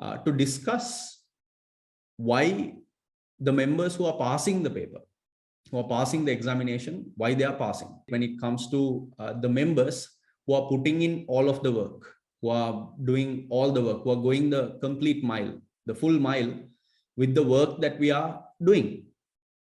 to discuss why the members who are passing the paper, who are passing the examination, why they are passing. When it comes to the members who are putting in all of the work, who are doing all the work, who are going the complete mile, the full mile with the work that we are doing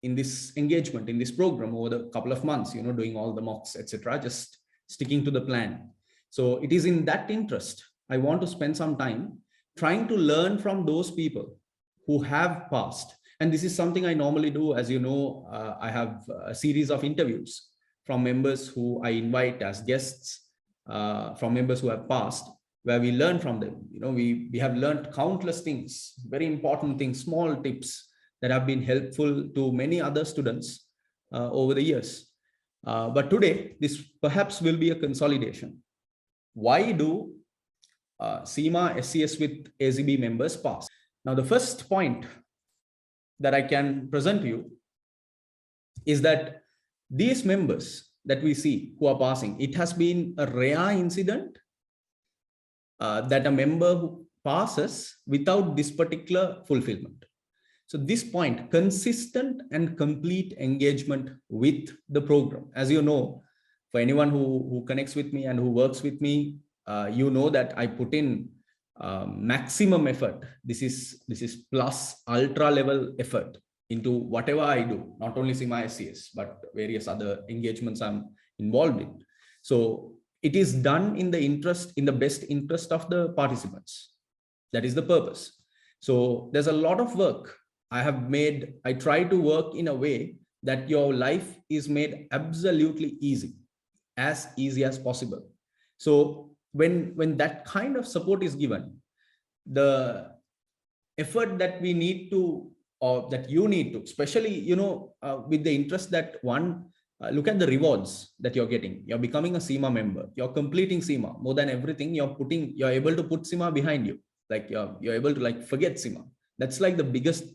in this engagement, in this program over the couple of months, doing all the mocks, etc., just sticking to the plan. So it is in that interest, I want to spend some time trying to learn from those people who have passed. And this is something I normally do. As you know, I have a series of interviews from members who I invite as guests, from members who have passed, where we learn from them. We have learned countless things, very important things, small tips that have been helpful to many other students over the years. But today, this perhaps will be a consolidation. Why do CIMA SCS with AZB members pass? Now, the first point that I can present to you is that these members that we see who are passing, it has been a rare incident that a member who passes without this particular fulfillment. So this point, consistent and complete engagement with the program. As you know, for anyone who connects with me and who works with me, you know that I put in maximum effort. This is plus ultra level effort into whatever I do, not only CIMA SCS, but various other engagements I'm involved in. So it is done in the best interest of the participants. That is the purpose. So there's a lot of work I try to work in a way that your life is made absolutely easy as possible. So when that kind of support is given, the effort that we need to, or that you need to, especially, with the interest that one, look at the rewards that you're getting. You're becoming a CIMA member. You're completing CIMA. More than everything, you're able to put CIMA behind you. Like you're able to forget CIMA. That's like the biggest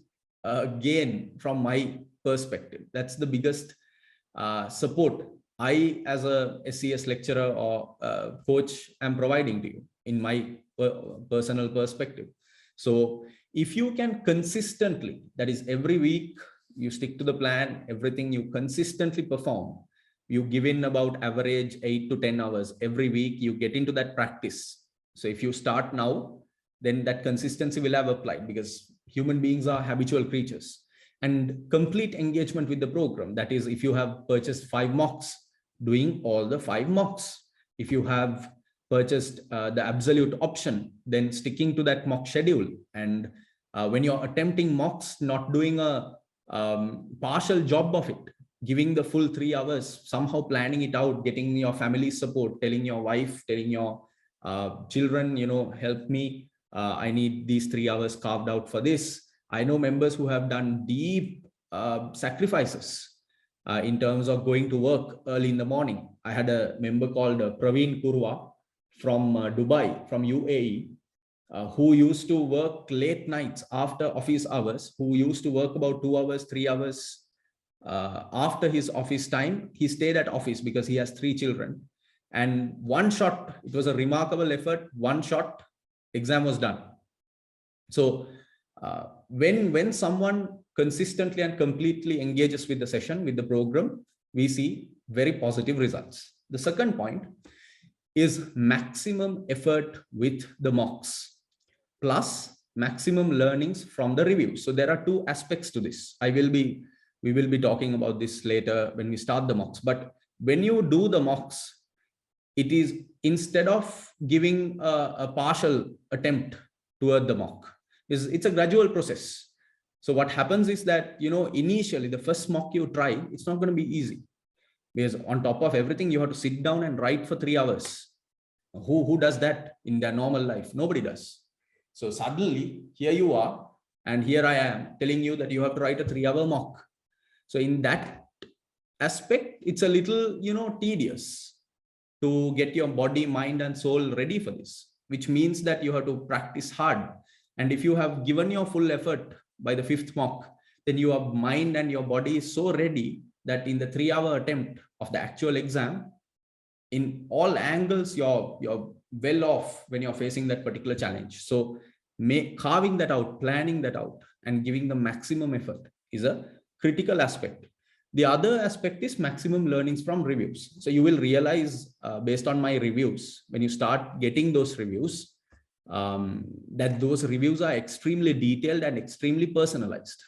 gain from my perspective. That's the biggest support I, as a SCS lecturer or coach, am providing to you in my personal perspective. So if you can consistently, that is every week, you stick to the plan, everything you consistently perform, you give in about average 8 to 10 hours every week, you get into that practice. So if you start now, then that consistency will have applied, because human beings are habitual creatures. And complete engagement with the program, that is, if you have purchased 5 mocks, doing all the 5 mocks. If you have purchased the absolute option, then sticking to that mock schedule. And when you're attempting mocks, not doing a partial job of it, giving the full 3 hours, somehow planning it out, getting your family support, telling your wife, telling your children, help me, I need these 3 hours carved out for this. I know members who have done deep sacrifices in terms of going to work early in the morning. I had a member called Praveen Kurwa from Dubai, from UAE, who used to work late nights after office hours, who used to work about 2 hours, 3 hours after his office time. He stayed at office because he has 3 children. And one shot, it was a remarkable effort, one shot, exam was done. So when someone consistently and completely engages with the session, with the program, we see very positive results. The second point is maximum effort with the mocks plus maximum learnings from the review. So there are 2 aspects to this. We will be talking about this later when we start the mocks. But when you do the mocks, it is, instead of giving a partial attempt toward the mock, it's a gradual process. So what happens is that, initially the first mock you try, it's not going to be easy, because on top of everything, you have to sit down and write for 3 hours. Who does that in their normal life? Nobody does. So suddenly here you are, and here I am telling you that you have to write a 3-hour mock. So in that aspect, it's a little, tedious to get your body, mind, and soul ready for this, which means that you have to practice hard. And if you have given your full effort by the 5th mock, then your mind and your body is so ready that in the 3-hour attempt of the actual exam, in all angles, you're well off when you're facing that particular challenge. So carving that out, planning that out, and giving the maximum effort is a critical aspect. The other aspect is maximum learnings from reviews. So you will realize based on my reviews, when you start getting those reviews, that those reviews are extremely detailed and extremely personalized.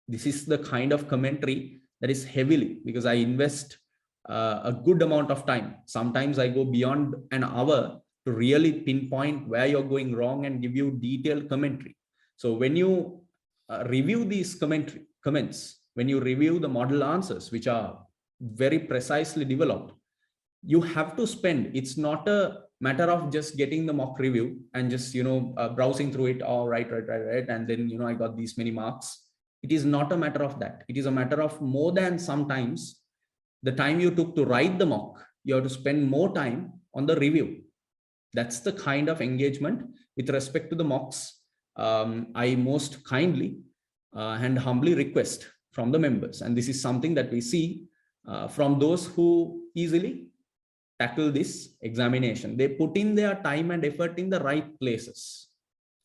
This is the kind of commentary that is heavily, because I invest a good amount of time. Sometimes I go beyond an hour to really pinpoint where you're going wrong and give you detailed commentary. So when you review these comments, when you review the model answers, which are very precisely developed, you have to spend, it's not a matter of just getting the mock review and just, browsing through it. Oh, right. And then, I got these many marks. It is not a matter of that. It is a matter of more than sometimes the time you took to write the mock, you have to spend more time on the review. That's the kind of engagement with respect to the mocks I most kindly and humbly request from the members. And this is something that we see from those who easily tackle this examination. They put in their time and effort in the right places.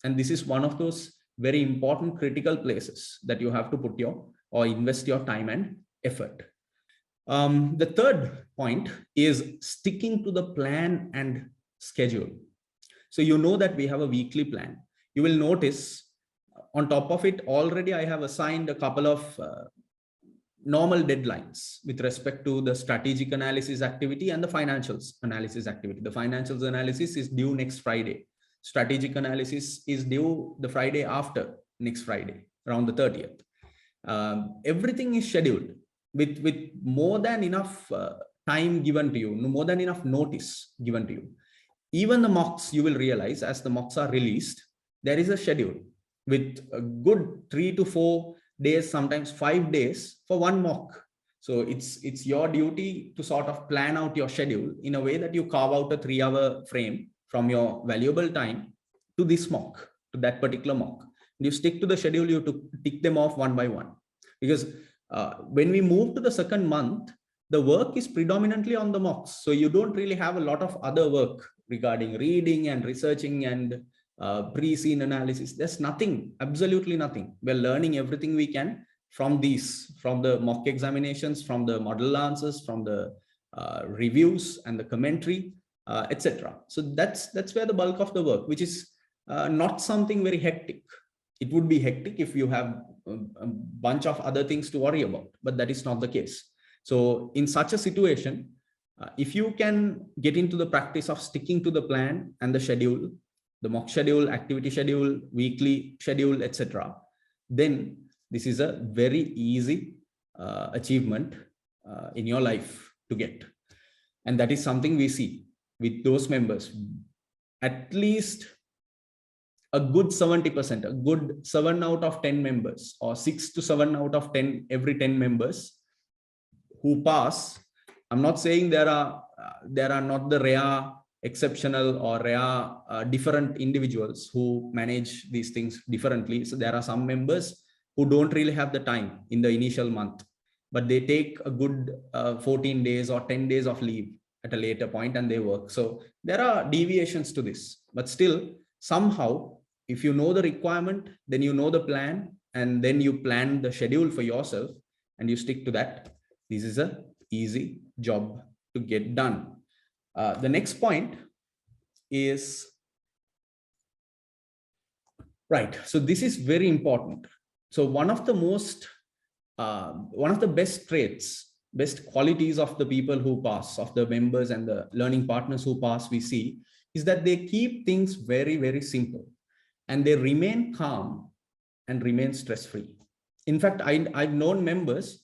And this is one of those very important critical places that you have to put or invest your time and effort. The third point is sticking to the plan and schedule. So you know that we have a weekly plan. You will notice on top of it, already I have assigned a couple of normal deadlines with respect to the strategic analysis activity and the financials analysis activity. The financials analysis is due next Friday. Strategic analysis is due the Friday after next Friday, around the 30th. Everything is scheduled with more than enough time given to you, more than enough notice given to you. Even the mocks, you will realize as the mocks are released, there is a schedule with a good 3 to 4 days, sometimes 5 days for one mock. So it's your duty to sort of plan out your schedule in a way that you carve out a 3-hour frame from your valuable time to this mock, to that particular mock. And you stick to the schedule, you to tick them off one by one. Because when we move to the second month, the work is predominantly on the mocks. So you don't really have a lot of other work regarding reading and researching and pre-scene analysis. There's nothing, absolutely nothing. We're learning everything we can from the mock examinations, from the model answers, from the reviews and the commentary, etc. So that's where the bulk of the work, which is not something very hectic. It would be hectic if you have a bunch of other things to worry about, but that is not the case. So in such a situation, if you can get into the practice of sticking to the plan and the schedule, the mock schedule, activity schedule, weekly schedule, etc., then this is a very easy achievement in your life to get. And that is something we see with those members. At least a good 70%, a good 7 out of 10 members, or 6 to 7 out of 10, every 10 members who pass. I'm not saying there are not the rare, exceptional or rare different individuals who manage these things differently. So there are some members who don't really have the time in the initial month, but they take a good 14 days or 10 days of leave at a later point and they work. So there are deviations to this, but still somehow, if you know the requirement, then you know the plan, and then you plan the schedule for yourself and you stick to that. This is an easy job to get done. The next point is, right. So this is very important. So one of the best traits, best qualities of the people who pass, of the members and the learning partners who pass, we see is that they keep things very, very simple and they remain calm and remain stress-free. In fact, I've known members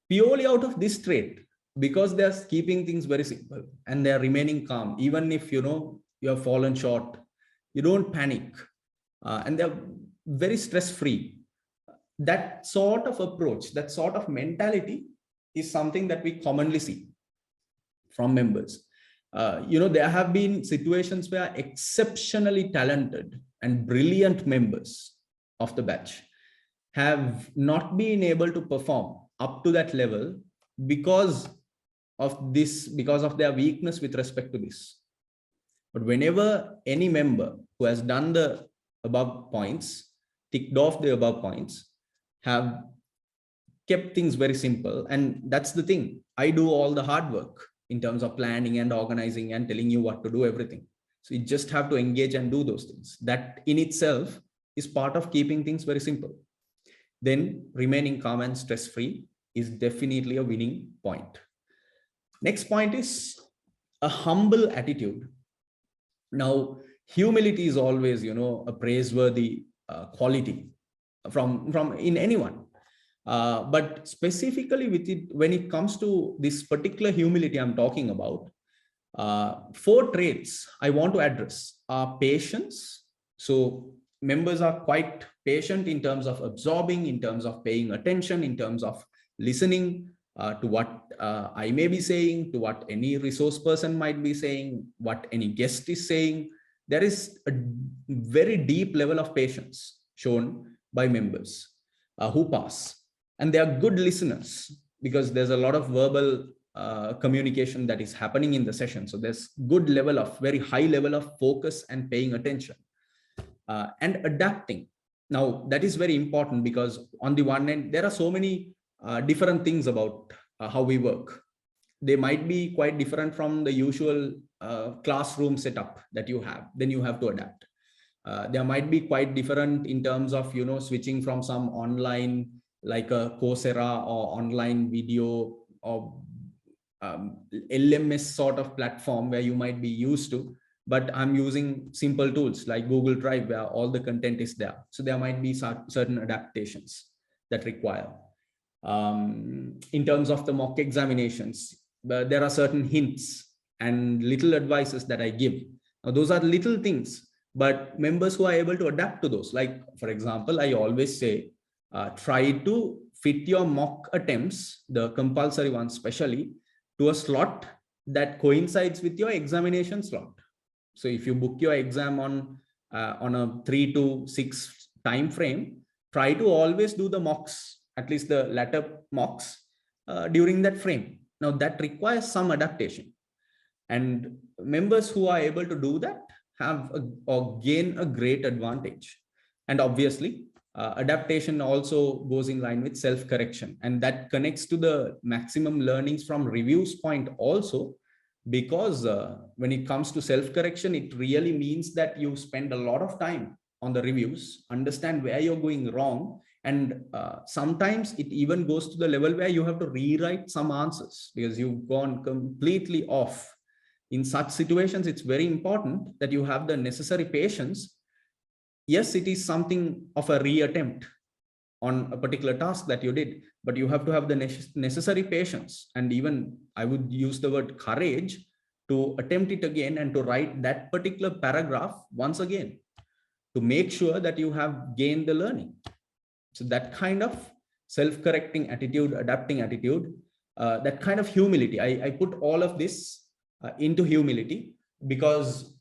purely out of this trait, because they're keeping things very simple and they're remaining calm. Even if, you have fallen short, you don't panic, and they're very stress-free. That sort of approach, that sort of mentality is something that we commonly see from members. There have been situations where exceptionally talented and brilliant members of the batch have not been able to perform up to that level because of their weakness with respect to this. But whenever any member who has done the above points, ticked off the above points, have kept things very simple. And that's the thing. I do all the hard work in terms of planning and organizing and telling you what to do, everything. So you just have to engage and do those things. That in itself is part of keeping things very simple. Then remaining calm and stress-free is definitely a winning point. Next point is a humble attitude. Now, humility is always, a praiseworthy quality from in anyone. But specifically with it, when it comes to this particular humility I'm talking about, 4 traits I want to address are patience. So members are quite patient in terms of absorbing, in terms of paying attention, in terms of listening to what I may be saying, to what any resource person might be saying, what any guest is saying. There is a very deep level of patience shown by members who pass. And they are good listeners because there's a lot of verbal communication that is happening in the session. So there's good level of, very high level of focus and paying attention and adapting. Now, that is very important because on the one end, there are so many different things about how we work. They might be quite different from the usual classroom setup that you have. Then you have to adapt. There might be quite different in terms of, switching from some online like a Coursera or online video or LMS sort of platform where you might be used to, but I'm using simple tools like Google Drive where all the content is there. So there might be certain adaptations that require. In terms of the mock examinations, there are certain hints and little advices that I give. Now, those are little things, but members who are able to adapt to those, like, for example, I always say, try to fit your mock attempts, the compulsory ones especially, to a slot that coincides with your examination slot. So if you book your exam on a 3 to 6 time frame, try to always do the mocks, at least the latter mocks, during that frame. Now that requires some adaptation, and members who are able to do that have or gain a great advantage. And obviously, adaptation also goes in line with self-correction, and that connects to the maximum learnings from reviews point also, because when it comes to self-correction, it really means that you spend a lot of time on the reviews, understand where you're going wrong, and sometimes it even goes to the level where you have to rewrite some answers because you've gone completely off. In such situations, it's very important that you have the necessary patience. Yes, it is something of a reattempt on a particular task that you did, but you have to have the necessary patience, and even I would use the word courage to attempt it again and to write that particular paragraph once again to make sure that you have gained the learning. So that kind of self-correcting attitude, adapting attitude, that kind of humility, I put all of this into humility because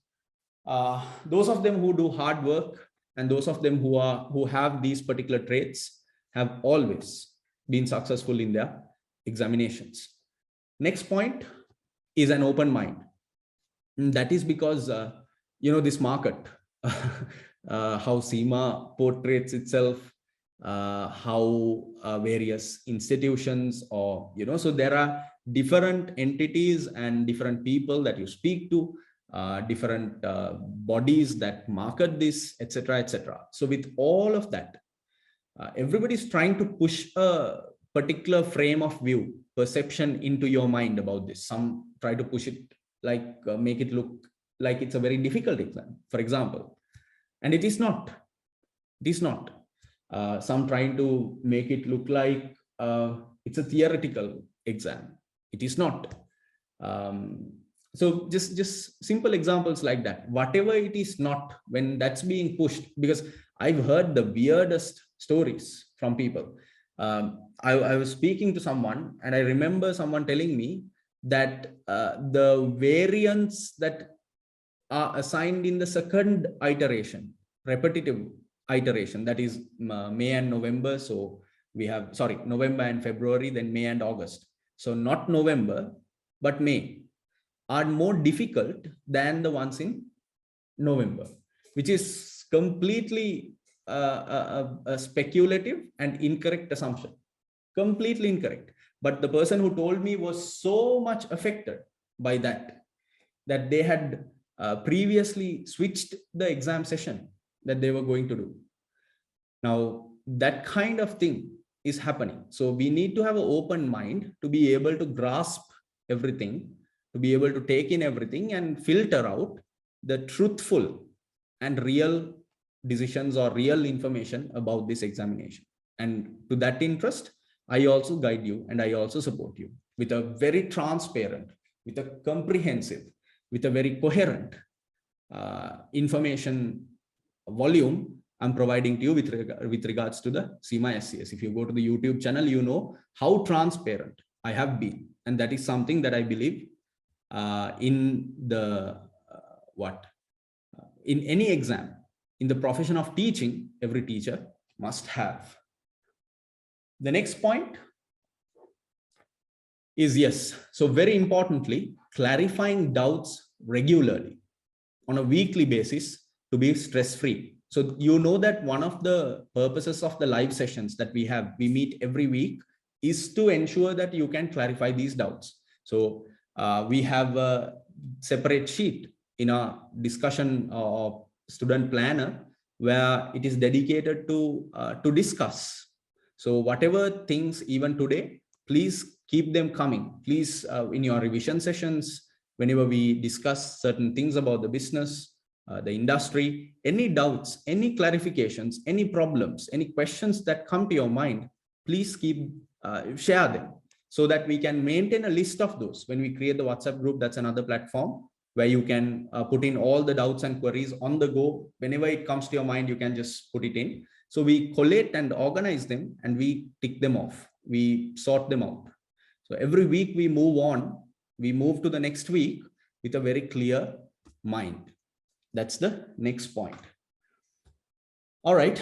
those of them who do hard work and those of them who have these particular traits have always been successful in their examinations. Next point is an open mind. And that is because this market, how CIMA portrays itself, how various institutions or so there are different entities and different people that you speak to, different bodies that market this, etc., etc. So with all of that, everybody's trying to push a particular frame of view, perception into your mind about this. Some try to push it like make it look like it's a very difficult exam, for example, and it is not. It is not. Some trying to make it look like it's a theoretical exam. It is not. So just simple examples like that. Whatever it is not, when that's being pushed, because I've heard the weirdest stories from people. I was speaking to someone and I remember someone telling me that the variants that are assigned in the second iteration, repetitive iteration, that is May and November. So we have, November and February, then May and August. So not November, but May are more difficult than the ones in November, which is completely a speculative and incorrect assumption, completely incorrect. But the person who told me was so much affected by that they had previously switched the exam session that they were going to do. Now, that kind of thing is happening. So we need to have an open mind to be able to grasp everything, to be able to take in everything and filter out the truthful and real decisions or real information about this examination. And to that interest, I also guide you and I also support you with a very transparent, with a comprehensive, with a very coherent information volume I'm providing to you with regards to the CIMA SCS. If you go to the YouTube channel, you know how transparent I have been. And that is something that I believe in the in any exam, in the profession of teaching, every teacher must have. The next point is, yes, so very importantly, clarifying doubts regularly on a weekly basis to be stress-free. So you know that one of the purposes of the live sessions that we meet every week is to ensure that you can clarify these doubts. So we have a separate sheet in our discussion of student planner where it is dedicated to discuss. So whatever things even today, please keep them coming. Please, in your revision sessions, whenever we discuss certain things about the business, the industry, any doubts, any clarifications, any problems, any questions that come to your mind, please share them so that we can maintain a list of those. When we create the WhatsApp group, that's another platform where you can put in all the doubts and queries on the go. Whenever it comes to your mind, you can just put it in. So we collate and organize them and we tick them off. We sort them out. So every week we move on, we move to the next week with a very clear mind. That's the next point. All right.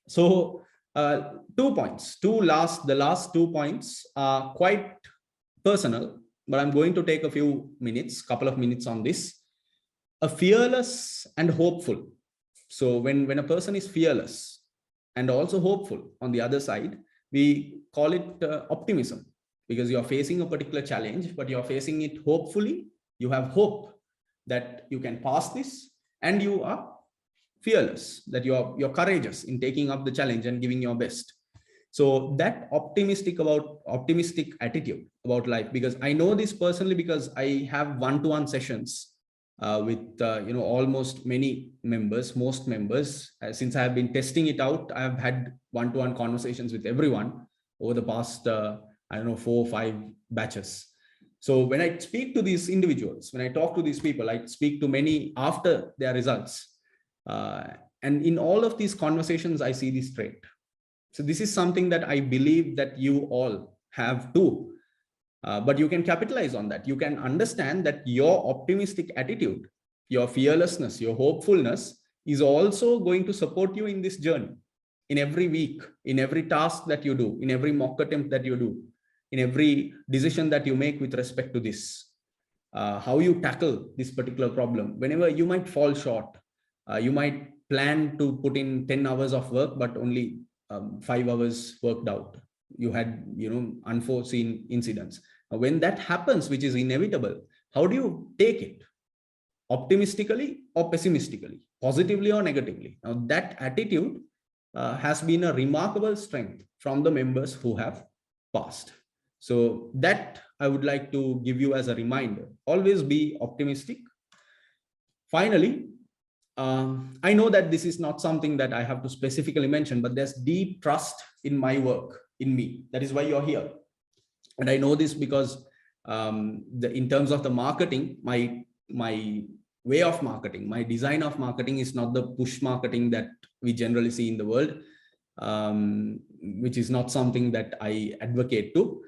So 2 points, the last 2 points are quite personal, but I'm going to take a couple of minutes on this. A fearless and hopeful. So when a person is fearless and also hopeful on the other side, we call it optimism, because you're facing a particular challenge, but you're facing it hopefully. You have hope that you can pass this, and you are fearless, that you're courageous in taking up the challenge and giving your best. So that optimistic attitude about life, because I know this personally, because I have one-to-one sessions with almost most members. Since I have been testing it out, I have had one-to-one conversations with everyone over the past 4 or 5 batches. So when I speak to these individuals, when I talk to these people, I speak to many after their results. And in all of these conversations, I see this trait. So this is something that I believe that you all have too. But you can capitalize on that. You can understand that your optimistic attitude, your fearlessness, your hopefulness is also going to support you in this journey. In every week, in every task that you do, in every mock attempt that you do, in every decision that you make with respect to this, how you tackle this particular problem. Whenever you might fall short, you might plan to put in 10 hours of work, but only 5 hours worked out. You had, unforeseen incidents. When that happens, which is inevitable, how do you take it? Optimistically or pessimistically, positively or negatively? Now that attitude has been a remarkable strength from the members who have passed. So that I would like to give you as a reminder. Always be optimistic. Finally, I know that this is not something that I have to specifically mention, but there's deep trust in my work, in me. That is why you're here. And I know this because in terms of the marketing, my way of marketing, my design of marketing is not the push marketing that we generally see in the world, which is not something that I advocate to.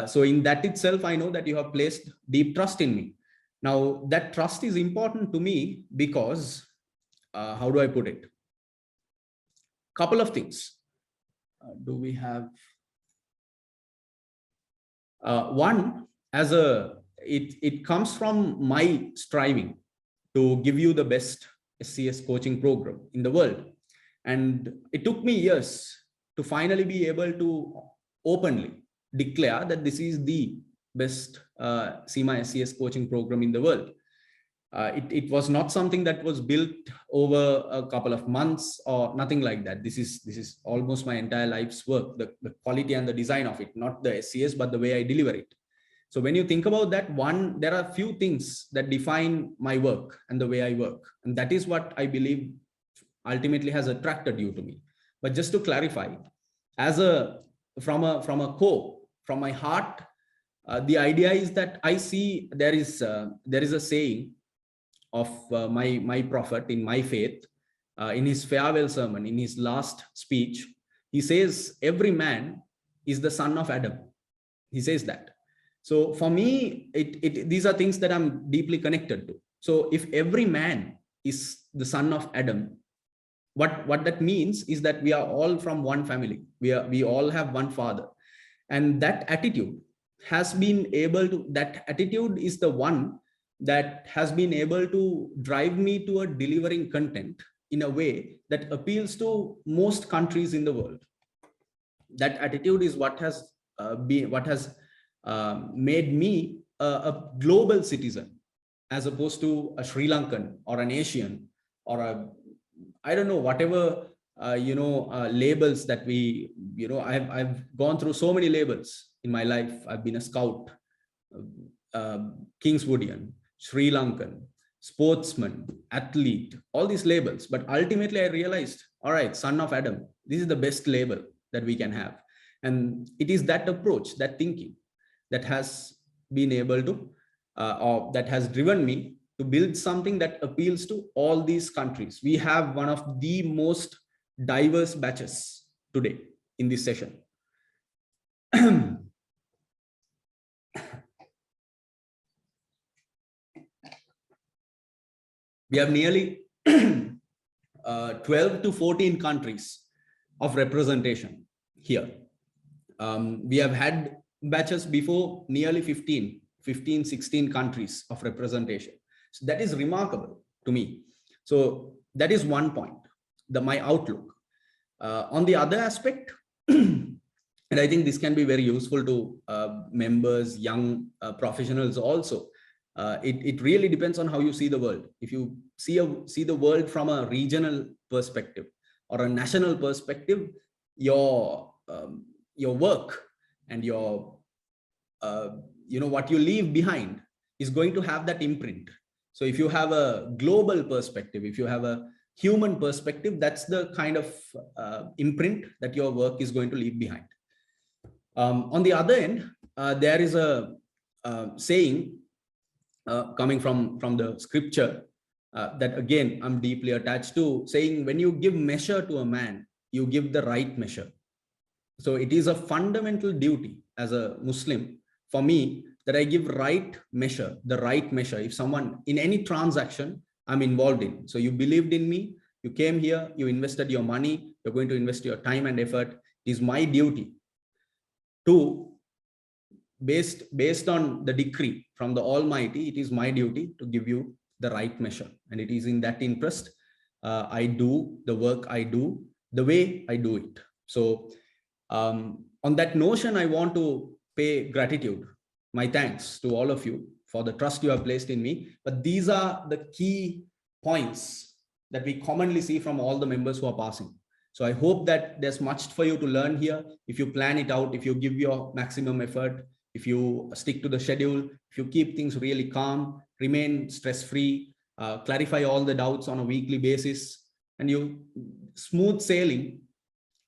So in that itself, I know that you have placed deep trust in me. Now, that trust is important to me because, how do I put it? Couple of things. Do we have one, it comes from my striving to give you the best SCS coaching program in the world. And it took me years to finally be able to openly declare that this is the best CIMA SCS coaching program in the world. It was not something that was built over a couple of months or nothing like that. This is almost my entire life's work, the quality and the design of it, not the SCS, but the way I deliver it. So when you think about that, there are a few things that define my work and the way I work. And that is what I believe ultimately has attracted you to me. But just to clarify, from my heart, the idea is that I see there is a saying of my prophet in my faith, in his farewell sermon, in his last speech. He says, every man is the son of Adam. He says that. So for me, these are things that I'm deeply connected to. So if every man is the son of Adam, what that means is that we are all from one family. We all have one father. And that attitude has been able to, that attitude is the one that has been able to drive me to a delivering content in a way that appeals to most countries in the world. That attitude is what has made me a global citizen, as opposed to a Sri Lankan or an Asian or I don't know, whatever labels that I've gone through so many labels in my life. I've been a scout, Kingswoodian, Sri Lankan, sportsman, athlete, all these labels. But ultimately I realized, all right, son of Adam, this is the best label that we can have. And it is that approach, that thinking, that has been able to, or that has driven me to build something that appeals to all these countries. We have one of the most diverse batches today in this session. We have nearly 12 to 14 countries of representation here. We have had batches before, nearly 15, 16 countries of representation. So that is remarkable to me. So that is one point, my outlook. On the other aspect, and I think this can be very useful to members, young professionals also. It really depends on how you see the world. If you see the world from a regional perspective or a national perspective, your work and your what you leave behind is going to have that imprint. So if you have a global perspective, if you have a human perspective, that's the kind of imprint that your work is going to leave behind. On the other end, there is a saying coming from the scripture that again I'm deeply attached to, saying when you give measure to a man, you give the right measure. So it is a fundamental duty as a Muslim for me that I give right measure, the right measure. If someone in any transaction I'm involved in, so you believed in me, you came here, you invested your money, you're going to invest your time and effort. It is my duty to, based on the decree from the Almighty, it is my duty to give you the right measure. And it is in that interest I do the work I do, the way I do it. So on that notion, I want to pay gratitude, my thanks to all of you for the trust you have placed in me. But these are the key points that we commonly see from all the members who are passing. So I hope that there's much for you to learn here. If you plan it out, if you give your maximum effort, if you stick to the schedule, if you keep things really calm, remain stress-free, clarify all the doubts on a weekly basis, and you smooth sailing,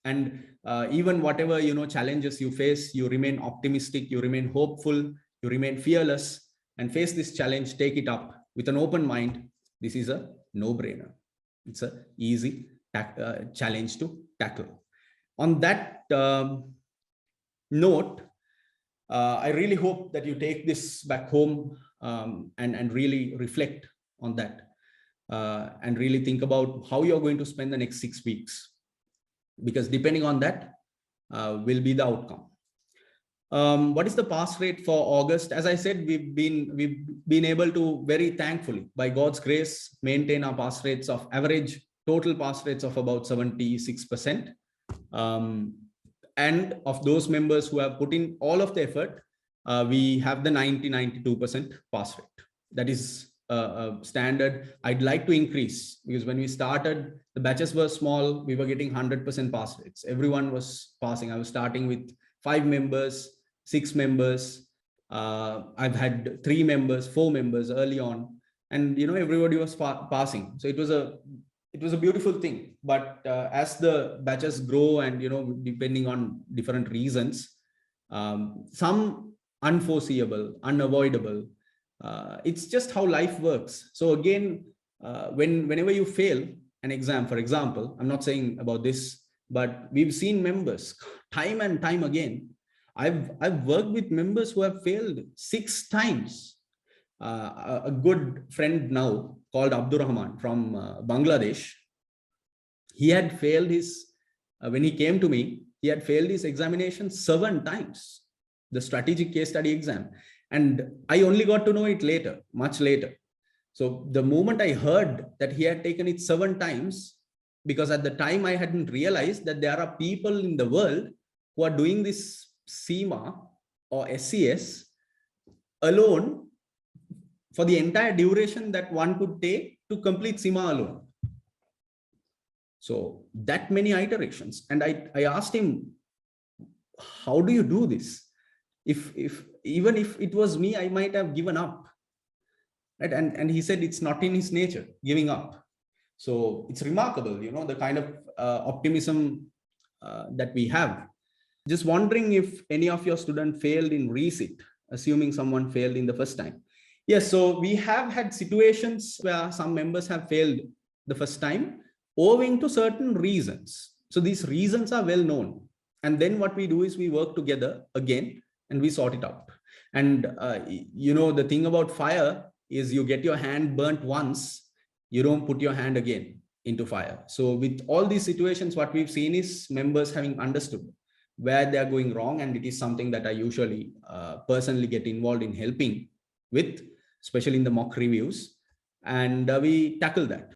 and even whatever challenges you face, you remain optimistic, you remain hopeful, you remain fearless, and face this challenge, take it up with an open mind. This is a no-brainer. It's an easy challenge to tackle. On that note, I really hope that you take this back home and really reflect on that and really think about how you're going to spend the next 6 weeks, because depending on that will be the outcome. What is the pass rate for August? As I said, we've been able to, very thankfully, by God's grace, maintain our pass rates of average total pass rates of about 76%. And of those members who have put in all of the effort, we have the 92% pass rate. That is standard. I'd like to increase, because when we started, the batches were small. We were getting 100% pass rates. Everyone was passing. I was starting with 5 members, 6 members. I've had 3 members, 4 members early on, and everybody was passing. So it was a beautiful thing. But as the batches grow, and depending on different reasons, some unforeseeable, unavoidable, it's just how life works. So again, whenever you fail an exam, for example, I'm not saying about this, but we've seen members time and time again. I've worked with members who have failed 6 times. A good friend now called Abdurrahman from Bangladesh, he had failed his, when he came to me, he had failed his examination 7 times, the strategic case study exam. And I only got to know it later, much later. So the moment I heard that he had taken it 7 times, because at the time I hadn't realized that there are people in the world who are doing this CIMA or SCS alone for the entire duration that one could take to complete CIMA alone. So that many iterations. And I asked him, how do you do this? Even if it was me, I might have given up. Right? And he said it's not in his nature, giving up. So it's remarkable, the kind of optimism that we have. Just wondering if any of your students failed in resit, assuming someone failed in the first time. Yes, so we have had situations where some members have failed the first time owing to certain reasons. So these reasons are well known. And then what we do is we work together again and we sort it out. And the thing about fire is you get your hand burnt once, you don't put your hand again into fire. So with all these situations, what we've seen is members having understood where they're going wrong. And it is something that I usually personally get involved in helping with, especially in the mock reviews. And we tackle that.